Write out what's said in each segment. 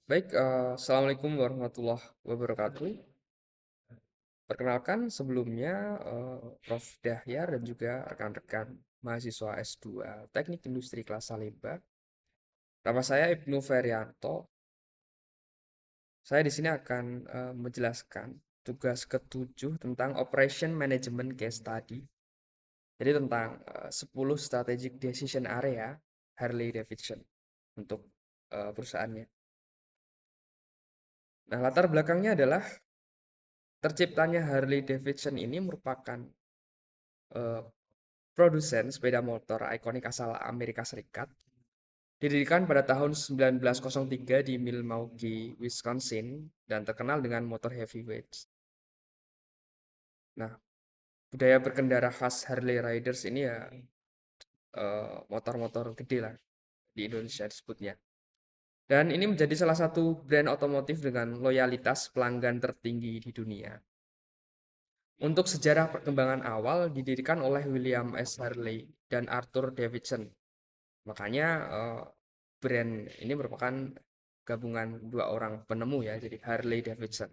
Baik, assalamualaikum warahmatullahi wabarakatuh. Perkenalkan sebelumnya Prof. Dahyar dan juga rekan-rekan mahasiswa S2 Teknik Industri kelas Salemba. Nama saya Ibnu Ferianto. Saya di sini akan menjelaskan tugas ketujuh tentang Operation Management Case Study. Jadi tentang 10 Strategic Decision Area Harley Davidson untuk perusahaannya. Nah, latar belakangnya adalah terciptanya Harley Davidson ini merupakan eh, produsen sepeda motor ikonik asal Amerika Serikat. Didirikan pada tahun 1903 di Milwaukee, Wisconsin, dan terkenal dengan motor heavyweight. Nah, budaya berkendara khas Harley Riders ini ya motor-motor gede lah di Indonesia disebutnya. Dan ini menjadi salah satu brand otomotif dengan loyalitas pelanggan tertinggi di dunia. Untuk sejarah perkembangan awal didirikan oleh William S. Harley dan Arthur Davidson. Makanya brand ini merupakan gabungan dua orang penemu ya, jadi Harley Davidson.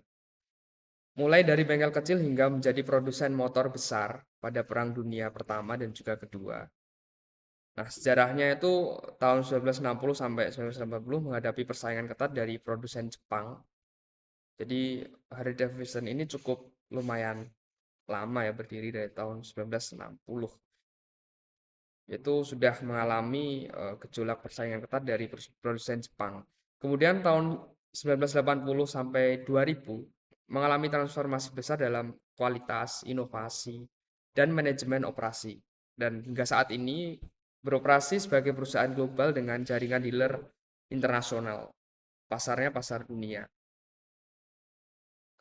Mulai dari bengkel kecil hingga menjadi produsen motor besar pada Perang Dunia Pertama dan juga Kedua. Nah, sejarahnya itu tahun 1960 sampai 1980 menghadapi persaingan ketat dari produsen Jepang. Jadi Harley Davidson ini cukup lumayan lama ya, berdiri dari tahun 1960. Itu sudah mengalami gejolak persaingan ketat dari produsen Jepang. Kemudian tahun 1980 sampai 2000 mengalami transformasi besar dalam kualitas, inovasi, dan manajemen operasi. Dan hingga saat ini beroperasi sebagai perusahaan global dengan jaringan dealer internasional. Pasarnya pasar dunia.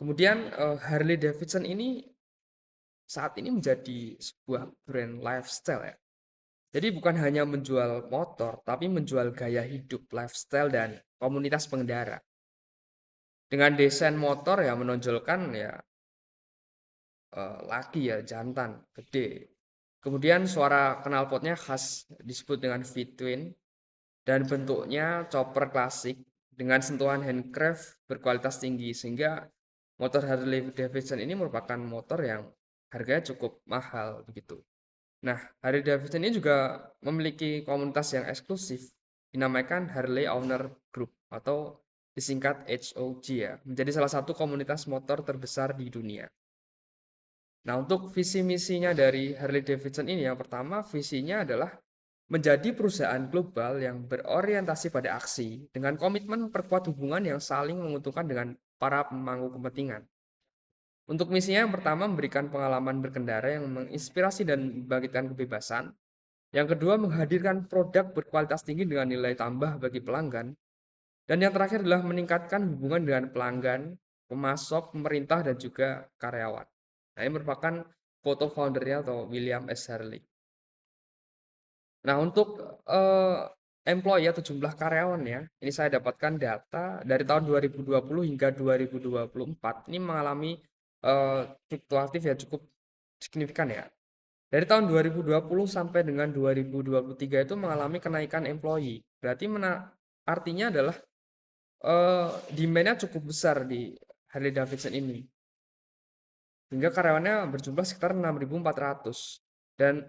Kemudian Harley Davidson ini saat ini menjadi sebuah brand lifestyle ya. Jadi bukan hanya menjual motor, tapi menjual gaya hidup, lifestyle, dan komunitas pengendara. Dengan desain motor ya menonjolkan ya laki ya jantan, gede. Kemudian suara knalpotnya khas disebut dengan V-twin dan bentuknya chopper klasik dengan sentuhan handcraft berkualitas tinggi sehingga motor Harley Davidson ini merupakan motor yang harganya cukup mahal begitu. Nah, Harley Davidson ini juga memiliki komunitas yang eksklusif, dinamakan Harley Owner Group atau disingkat HOG ya, menjadi salah satu komunitas motor terbesar di dunia. Nah, untuk visi misinya dari Harley Davidson ini yang pertama visinya adalah menjadi perusahaan global yang berorientasi pada aksi dengan komitmen memperkuat hubungan yang saling menguntungkan dengan para pemangku kepentingan. Untuk misinya yang pertama memberikan pengalaman berkendara yang menginspirasi dan membangkitkan kebebasan. Yang kedua, menghadirkan produk berkualitas tinggi dengan nilai tambah bagi pelanggan. Dan yang terakhir adalah meningkatkan hubungan dengan pelanggan, pemasok, pemerintah, dan juga karyawan. Nah, ini merupakan foto foundernya atau William S. Harley. Nah, untuk eh, employee atau jumlah karyawan ya, ini saya dapatkan data dari tahun 2020 hingga 2024. Ini mengalami fluktuatif ya cukup signifikan ya. Dari tahun 2020 sampai dengan 2023 itu mengalami kenaikan employee. Berarti artinya adalah demand-nya cukup besar di Harley Davidson ini. Hingga karyawannya berjumlah sekitar 6.400. Dan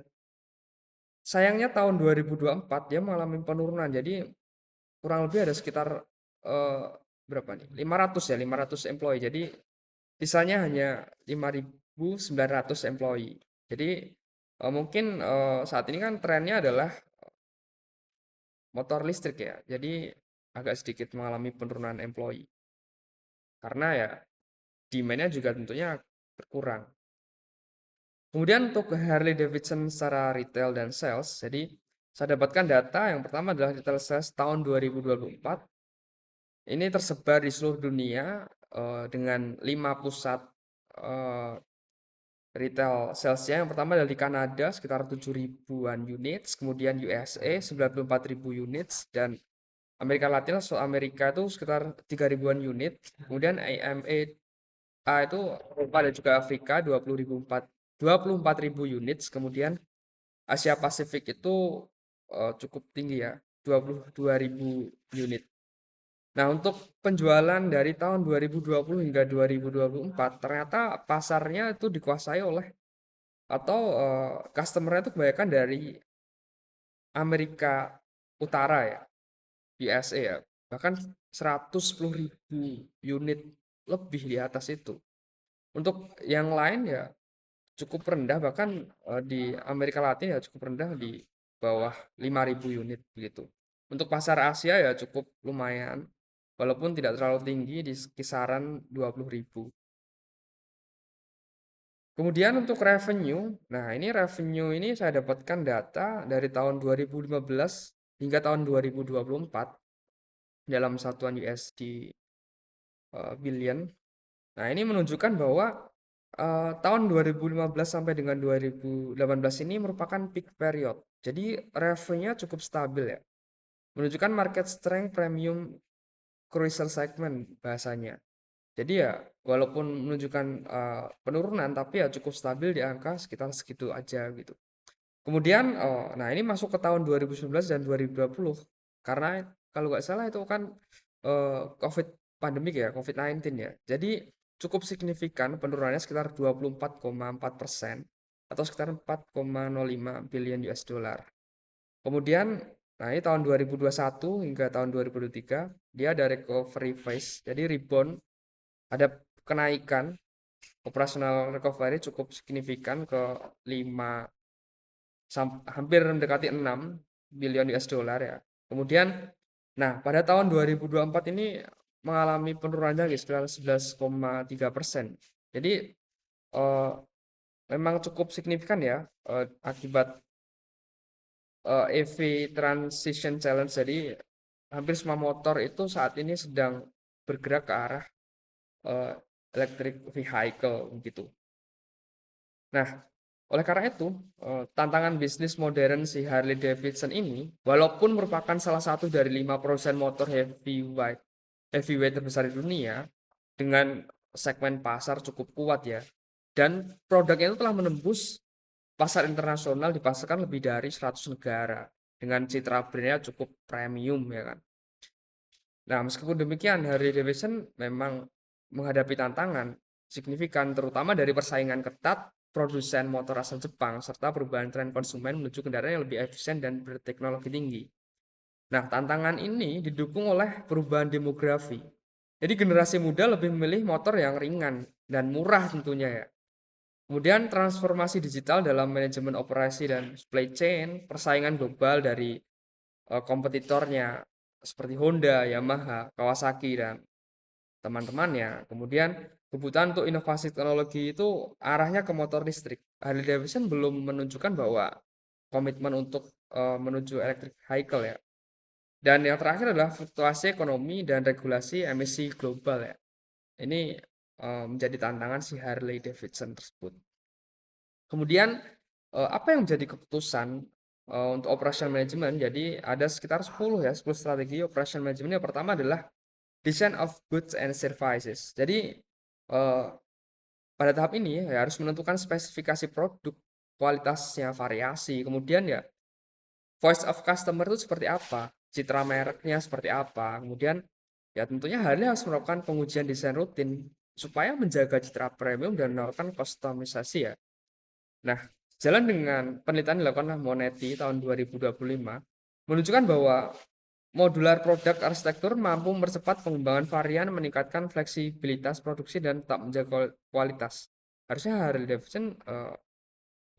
sayangnya tahun 2024 dia mengalami penurunan. Jadi kurang lebih ada sekitar eh, berapa nih? 500 ya, 500 employee. Jadi sisanya hanya 5.900 employee. Jadi mungkin saat ini kan trennya adalah motor listrik ya. Jadi agak sedikit mengalami penurunan employee. Karena ya demand-nya juga tentunya berkurang. Kemudian untuk Harley Davidson secara retail dan sales, jadi saya dapatkan data yang pertama adalah retail sales tahun 2024. Ini tersebar di seluruh dunia dengan 5 pusat eh, retail salesnya. Yang pertama adalah di Kanada sekitar 7 ribuan unit, kemudian USA 94 ribu unit, dan Amerika Latin atau Amerika itu sekitar 3 ribuan unit. Kemudian AMA itu Eropa dan juga Afrika 24 ribu unit. Kemudian Asia Pasifik itu cukup tinggi ya, 22 ribu unit. Nah, untuk penjualan dari tahun 2020 hingga 2024, ternyata pasarnya itu dikuasai oleh atau customer-nya itu kebanyakan dari Amerika Utara ya, USA ya. Bahkan 110.000 unit lebih di atas itu. Untuk yang lain ya cukup rendah, bahkan di Amerika Latin ya cukup rendah di bawah 5.000 unit begitu. Untuk pasar Asia ya cukup lumayan, walaupun tidak terlalu tinggi di kisaran 20.000. Kemudian untuk revenue, nah ini revenue ini saya dapatkan data dari tahun 2015 hingga tahun 2024 dalam satuan USD billion. Nah, ini menunjukkan bahwa tahun 2015 sampai dengan 2018 ini merupakan peak period. Jadi revenue-nya cukup stabil ya. Menunjukkan market strength premium cruiser segment bahasanya. Jadi ya walaupun menunjukkan penurunan tapi ya cukup stabil di angka sekitar segitu aja gitu. Kemudian nah ini masuk ke tahun 2019 dan 2020 karena kalau nggak salah itu kan COVID pandemik ya, COVID-19 ya. Jadi cukup signifikan penurunannya sekitar 24,4% atau sekitar 4,05 billion US dollar. Kemudian nah ini tahun 2021 hingga tahun 2023 dia ada recovery phase. Jadi rebound, ada kenaikan operasional recovery cukup signifikan ke 5 hampir mendekati 6 billion US dollar ya. Kemudian, nah pada tahun 2024 ini mengalami penurunan lagi sekitar 11,3%. Jadi eh, memang cukup signifikan ya akibat EV Transition Challenge. Jadi hampir semua motor itu saat ini sedang bergerak ke arah eh, electric vehicle gitu. Nah, oleh karena itu, tantangan bisnis modern si Harley Davidson ini, walaupun merupakan salah satu dari 5 produsen motor heavyweight terbesar di dunia, dengan segmen pasar cukup kuat ya, dan produknya itu telah menembus pasar internasional, dipasarkan lebih dari 100 negara, dengan citra brandnya cukup premium ya kan. Nah, meskipun demikian, Harley Davidson memang menghadapi tantangan signifikan, terutama dari persaingan ketat produsen motor asal Jepang, serta perubahan tren konsumen menuju kendaraan yang lebih efisien dan berteknologi tinggi. Nah, tantangan ini didukung oleh perubahan demografi. Jadi generasi muda lebih memilih motor yang ringan dan murah tentunya ya. Kemudian transformasi digital dalam manajemen operasi dan supply chain, persaingan global dari kompetitornya seperti Honda, Yamaha, Kawasaki, dan teman-temannya. Kemudian kebutuhan untuk inovasi teknologi itu arahnya ke motor listrik. Harley Davidson belum menunjukkan bahwa komitmen untuk menuju electric vehicle ya. Dan yang terakhir adalah fluktuasi ekonomi dan regulasi emisi global ya. Ini menjadi tantangan si Harley Davidson tersebut. Kemudian apa yang menjadi keputusan untuk operation management? Jadi ada sekitar 10 ya, 10 strategi operation management. Yang pertama adalah design of goods and services. Jadi eh, pada tahap ini ya harus menentukan spesifikasi produk, kualitasnya, variasi, kemudian ya voice of customer itu seperti apa, citra mereknya seperti apa, kemudian ya tentunya Harley harus melakukan pengujian desain rutin supaya menjaga citra premium dan melakukan customisasi ya. Nah, jalan dengan penelitian dilakukan oleh Monetti tahun 2025 menunjukkan bahwa modular produk arsitektur mampu mempercepat pengembangan varian, meningkatkan fleksibilitas produksi, dan tetap menjaga kualitas. Harusnya Harley Davidson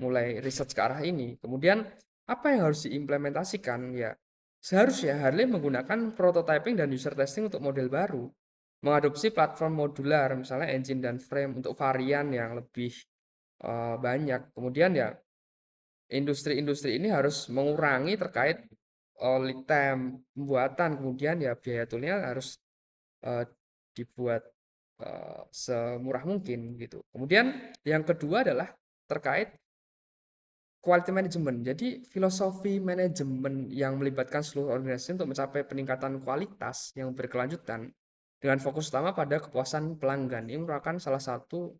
mulai riset ke arah ini. Kemudian, apa yang harus diimplementasikan? Ya, seharusnya Harley menggunakan prototyping dan user testing untuk model baru. Mengadopsi platform modular, misalnya engine dan frame untuk varian yang lebih banyak. Kemudian ya, industri-industri ini harus mengurangi terkait lead time pembuatan, kemudian ya biaya toolnya harus eh, dibuat semurah mungkin gitu. Kemudian yang kedua adalah terkait quality management. Jadi filosofi manajemen yang melibatkan seluruh organisasi untuk mencapai peningkatan kualitas yang berkelanjutan dengan fokus utama pada kepuasan pelanggan. Ini merupakan salah satu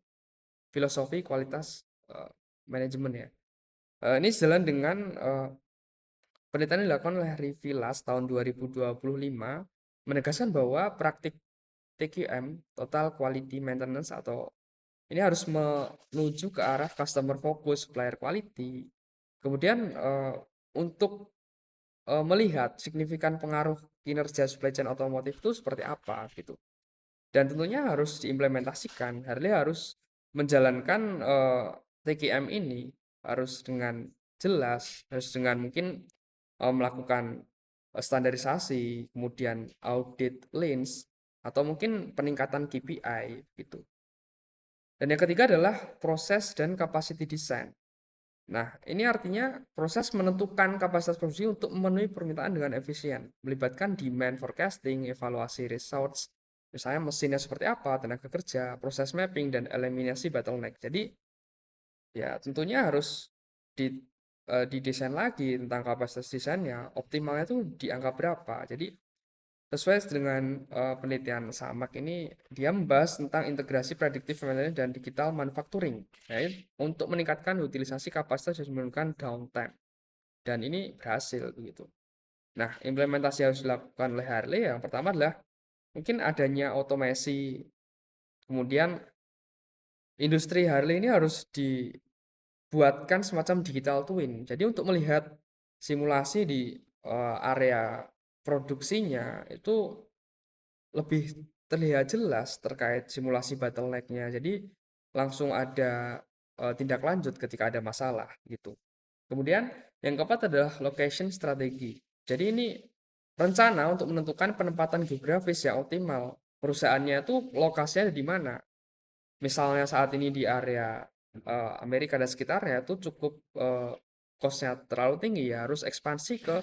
filosofi kualitas manajemen ya. Ini sejalan dengan penelitian yang dilakukan oleh Rivilas tahun 2025 menegaskan bahwa praktik TQM, Total Quality Maintenance, atau ini harus menuju ke arah customer focus, supplier quality. Kemudian untuk melihat signifikan pengaruh kinerja supply chain otomotif itu seperti apa gitu. Dan tentunya harus diimplementasikan. Harley harus menjalankan TQM ini harus dengan jelas, harus dengan mungkin melakukan standarisasi, kemudian audit lines, atau mungkin peningkatan KPI gitu. Dan yang ketiga adalah proses dan capacity design. Nah, ini artinya proses menentukan kapasitas produksi untuk memenuhi permintaan dengan efisien, melibatkan demand forecasting, evaluasi results, misalnya mesinnya seperti apa, tenaga kerja, proses mapping, dan eliminasi bottleneck. Jadi, ya tentunya harus di, didesain lagi tentang kapasitas desainnya, optimalnya itu di angka berapa. Jadi, sesuai dengan penelitian SAMAK ini, dia membahas tentang integrasi predictive maintenance dan digital manufacturing, ya, untuk meningkatkan utilisasi kapasitas dan menurunkan downtime. Dan ini berhasil begitu. Nah, implementasi yang harus dilakukan oleh Harley yang pertama adalah mungkin adanya otomasi. Kemudian industri Harley ini harus dibuatkan semacam digital twin. Jadi untuk melihat simulasi di area produksinya itu lebih terlihat jelas terkait simulasi bottleneck-nya. Jadi langsung ada tindak lanjut ketika ada masalah gitu. Kemudian yang keempat adalah location strategi. Jadi ini rencana untuk menentukan penempatan geografis yang optimal. Perusahaannya itu lokasinya ada di mana. Misalnya saat ini di area Amerika dan sekitarnya itu cukup cost-nya terlalu tinggi, ya harus ekspansi ke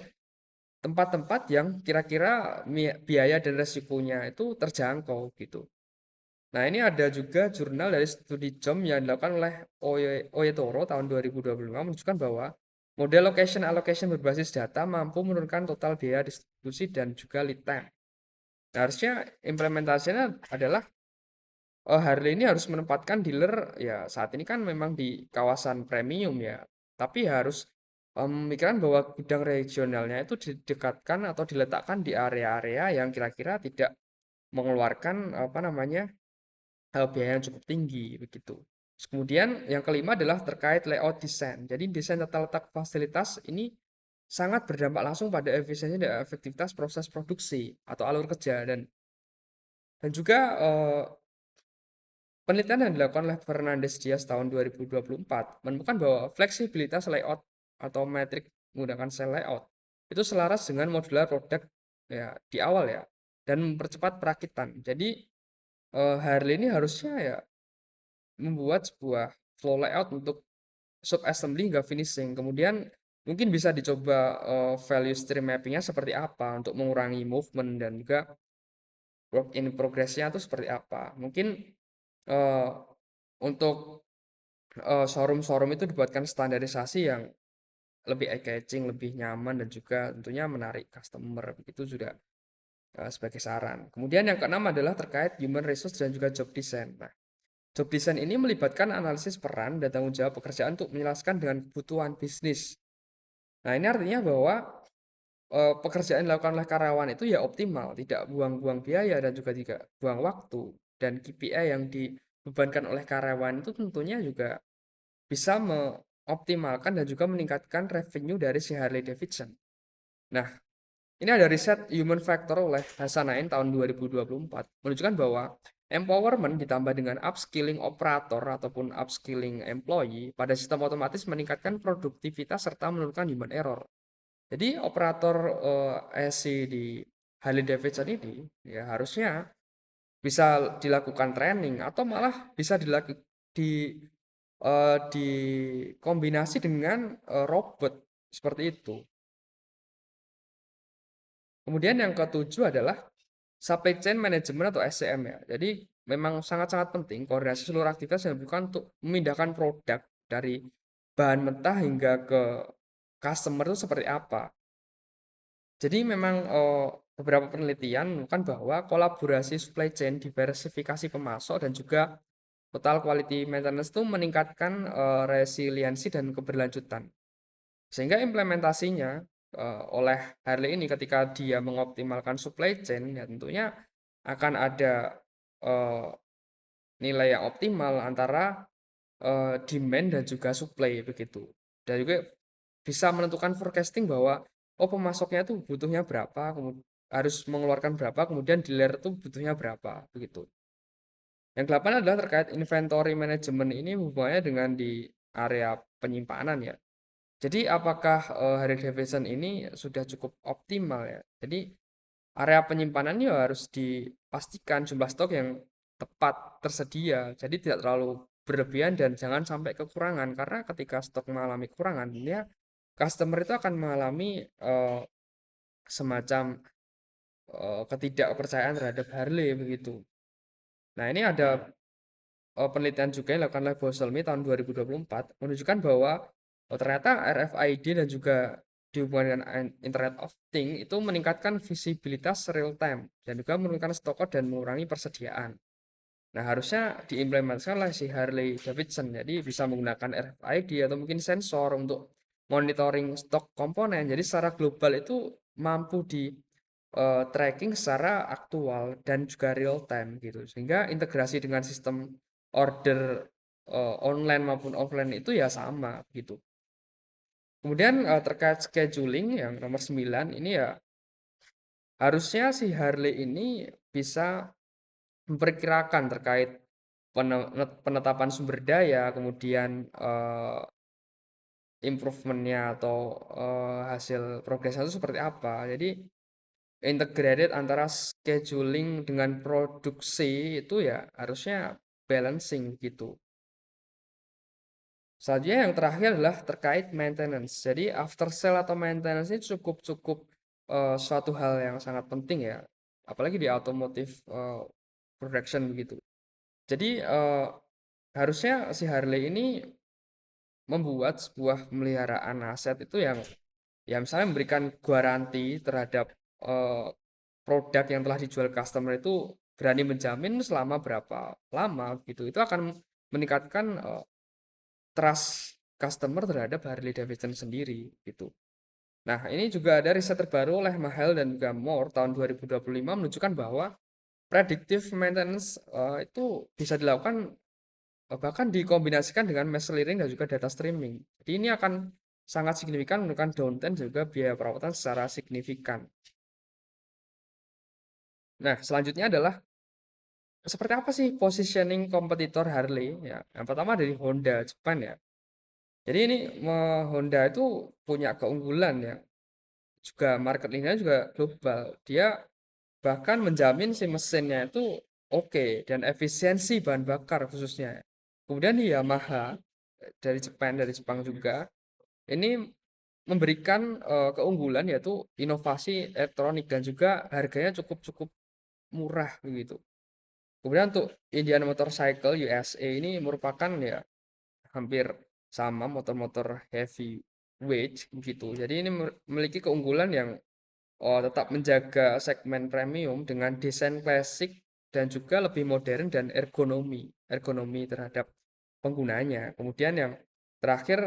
tempat-tempat yang kira-kira biaya dan resikonya itu terjangkau gitu. Nah, ini ada juga jurnal dari studi JOM yang dilakukan oleh Oyetoro tahun 2025 menunjukkan bahwa model location allocation berbasis data mampu menurunkan total biaya distribusi dan juga lead time. Nah, harusnya implementasinya adalah Harley ini harus menempatkan dealer, ya saat ini kan memang di kawasan premium ya, tapi harus memikirkan bahwa gudang regionalnya itu didekatkan atau diletakkan di area-area yang kira-kira tidak mengeluarkan apa namanya biaya yang cukup tinggi begitu. Kemudian yang kelima adalah terkait layout desain. Jadi desain tata letak fasilitas ini sangat berdampak langsung pada efisiensi dan efektivitas proses produksi atau alur kerja, dan juga penelitian yang dilakukan oleh Fernandes Dias tahun 2024 menemukan bahwa fleksibilitas layout atau metrik menggunakan sel layout itu selaras dengan modular produk ya di awal ya, dan mempercepat perakitan. Jadi Harley ini harusnya ya membuat sebuah flow layout untuk sub assembly hingga finishing. Kemudian mungkin bisa dicoba value stream mappingnya seperti apa untuk mengurangi movement, dan juga work in progress-nya itu seperti apa. Mungkin eh, untuk showroom-showroom itu dibuatkan standarisasi yang lebih eye-catching, lebih nyaman, dan juga tentunya menarik customer. Itu sudah sebagai saran. Kemudian yang keenam adalah terkait human resource dan juga job design. Nah, job design ini melibatkan analisis peran dan tanggung jawab pekerjaan untuk menjelaskan dengan kebutuhan bisnis. Nah, ini artinya bahwa pekerjaan yang dilakukan oleh karyawan itu ya optimal, tidak buang-buang biaya dan juga tidak buang waktu. Dan KPI yang dibebankan oleh karyawan itu tentunya juga bisa mengoptimalkan dan juga meningkatkan revenue dari si Harley Davidson. Nah, ini ada riset human factor oleh Hasanain tahun 2024 menunjukkan bahwa empowerment ditambah dengan upskilling operator ataupun upskilling employee pada sistem otomatis meningkatkan produktivitas serta menurunkan human error. Jadi operator SC di Harley Davidson ini ya harusnya bisa dilakukan training atau malah bisa dikombinasi dengan robot seperti itu. Kemudian yang ketujuh adalah supply chain management atau SCM ya. Jadi memang sangat-sangat penting koordinasi seluruh aktivitas yang dilakukan untuk memindahkan produk dari bahan mentah hingga ke customer itu seperti apa. Jadi memang beberapa penelitian menunjukkan bahwa kolaborasi supply chain, diversifikasi pemasok, dan juga total quality maintenance itu meningkatkan resiliensi dan keberlanjutan. Sehingga implementasinya oleh Harley ini ketika dia mengoptimalkan supply chain, ya tentunya akan ada eh, nilai yang optimal antara demand dan juga supply begitu. Dan juga bisa menentukan forecasting bahwa oh pemasoknya itu butuhnya berapa, harus mengeluarkan berapa, kemudian dealer itu butuhnya berapa begitu. Yang ke-8 adalah terkait inventory management, ini hubungannya dengan di area penyimpanan ya. Jadi apakah Harley Davidson ini sudah cukup optimal ya? Jadi area penyimpanan ya harus dipastikan jumlah stok yang tepat tersedia. Jadi tidak terlalu berlebihan dan jangan sampai kekurangan karena ketika stok mengalami kekurangan, ya customer itu akan mengalami semacam ketidakpercayaan terhadap Harley begitu. Nah, ini ada penelitian juga yang dilakukan oleh Boselmi tahun 2024 menunjukkan bahwa ternyata RFID dan juga dihubungkan dengan Internet of Things itu meningkatkan visibilitas real time dan juga menurunkan stok dan mengurangi persediaan. Nah, harusnya diimplementasikan oleh si Harley Davidson. Jadi bisa menggunakan RFID atau mungkin sensor untuk monitoring stok komponen. Jadi secara global itu mampu di tracking secara aktual dan juga real time gitu. Sehingga integrasi dengan sistem order online maupun offline itu ya sama gitu. Kemudian terkait scheduling yang nomor 9 ini ya harusnya si Harley ini bisa memperkirakan terkait penetapan sumber daya, kemudian improvementnya atau hasil progresnya itu seperti apa. Jadi integrated antara scheduling dengan produksi itu ya harusnya balancing gitu. Selanjutnya yang terakhir adalah terkait maintenance. Jadi after sale atau maintenance ini cukup suatu hal yang sangat penting ya, apalagi di automotive production begitu. Jadi harusnya si Harley ini membuat sebuah pemeliharaan aset itu yang ya misalnya memberikan garansi terhadap eh, produk yang telah dijual customer itu berani menjamin selama berapa lama gitu. Itu akan meningkatkan trust customer terhadap Harley Davidson sendiri gitu. Nah, ini juga ada riset terbaru oleh Mahel dan juga Moore tahun 2025 menunjukkan bahwa predictive maintenance itu bisa dilakukan bahkan dikombinasikan dengan machine learning dan juga data streaming. Jadi ini akan sangat signifikan menurunkan downtime dan juga biaya perawatan secara signifikan. Nah, selanjutnya adalah seperti apa sih positioning kompetitor Harley? Ya, yang pertama dari Honda Jepang ya. Jadi ini Honda itu punya keunggulan ya, juga market leader juga global. Dia bahkan menjamin si mesinnya itu oke dan efisiensi bahan bakar khususnya. Kemudian Yamaha dari Jepang juga ini memberikan keunggulan yaitu inovasi elektronik dan juga harganya cukup murah begitu. Kemudian untuk Indian Motorcycle USA ini merupakan ya hampir sama motor-motor heavyweight begitu. Jadi ini memiliki keunggulan yang tetap menjaga segmen premium dengan desain klasik dan juga lebih modern dan ergonomi terhadap penggunanya. Kemudian yang terakhir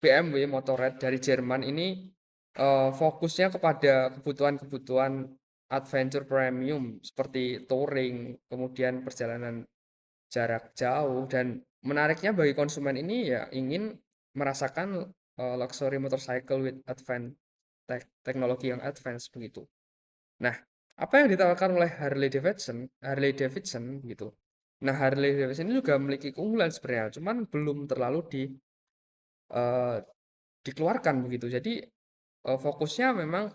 BMW Motorrad dari Jerman ini fokusnya kepada kebutuhan-kebutuhan adventure premium seperti touring, kemudian perjalanan jarak jauh dan menariknya bagi konsumen ini ya ingin merasakan luxury motorcycle with advanced teknologi yang advance begitu. Nah, apa yang ditawarkan oleh Harley Davidson, gitu. Nah, Harley Davidson ini juga memiliki keunggulan sebenarnya, cuman belum terlalu eh, dikeluarkan begitu. Jadi fokusnya memang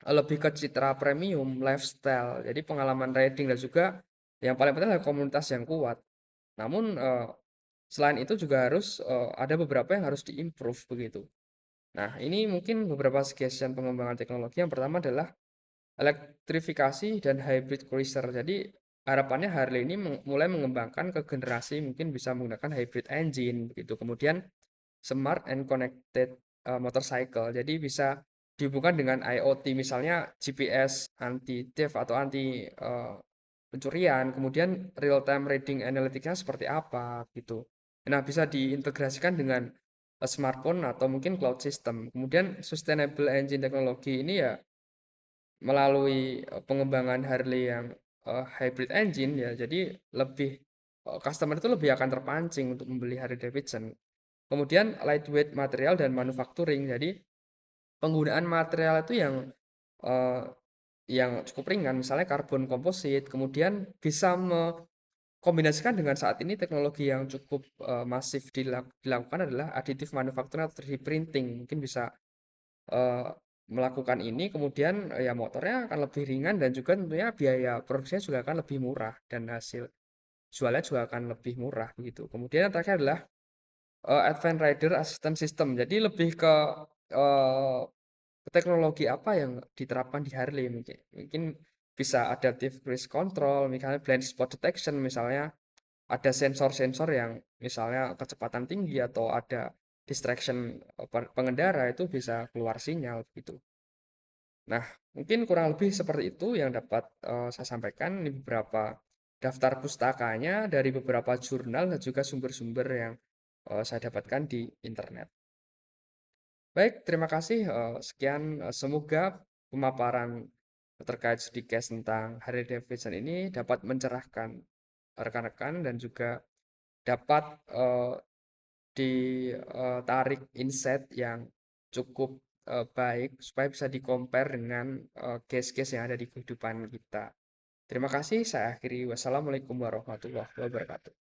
lebih ke citra premium, lifestyle, jadi pengalaman riding dan juga yang paling penting adalah komunitas yang kuat. Namun selain itu juga harus ada beberapa yang harus diimprove begitu. Nah, ini mungkin beberapa suggestion pengembangan teknologi. Yang pertama adalah elektrifikasi dan hybrid cruiser. Jadi harapannya Harley ini mulai mengembangkan ke generasi mungkin bisa menggunakan hybrid engine begitu. Kemudian smart and connected motorcycle. Jadi bisa dihubungkan dengan IoT misalnya GPS anti theft atau anti pencurian. Kemudian real time reading analyticsnya seperti apa gitu. Nah, bisa diintegrasikan dengan smartphone atau mungkin cloud system. Kemudian sustainable engine teknologi ini ya melalui pengembangan Harley yang hybrid engine ya, jadi lebih customer itu lebih akan terpancing untuk membeli Harley Davidson. Kemudian lightweight material dan manufacturing, jadi penggunaan material itu eh, yang cukup ringan, misalnya karbon komposit, kemudian bisa kombinasikan dengan saat ini teknologi yang cukup masif dilakukan adalah additive manufacturing atau 3D printing. Mungkin bisa eh, melakukan ini, kemudian ya motornya akan lebih ringan dan juga tentunya biaya produksinya juga akan lebih murah dan hasil jualnya juga akan lebih murah begitu. Kemudian yang terakhir adalah Advanced Rider Assistance System. Jadi lebih ke eh, teknologi apa yang diterapkan di Harley mungkin. Mungkin bisa adaptive cruise control, misalnya blind spot detection, misalnya ada sensor-sensor yang misalnya kecepatan tinggi atau ada distraction pengendara itu bisa keluar sinyal gitu. Nah, mungkin kurang lebih seperti itu yang dapat saya sampaikan. Ini beberapa daftar pustakanya dari beberapa jurnal dan juga sumber-sumber yang saya dapatkan di internet. Baik, terima kasih. Sekian, semoga pemaparan terkait sedikit tentang Harley Davidson ini dapat mencerahkan rekan-rekan dan juga dapat ditarik insight yang cukup baik supaya bisa di-compare dengan case-case yang ada di kehidupan kita. Terima kasih, saya akhiri. Wassalamualaikum warahmatullahi wabarakatuh.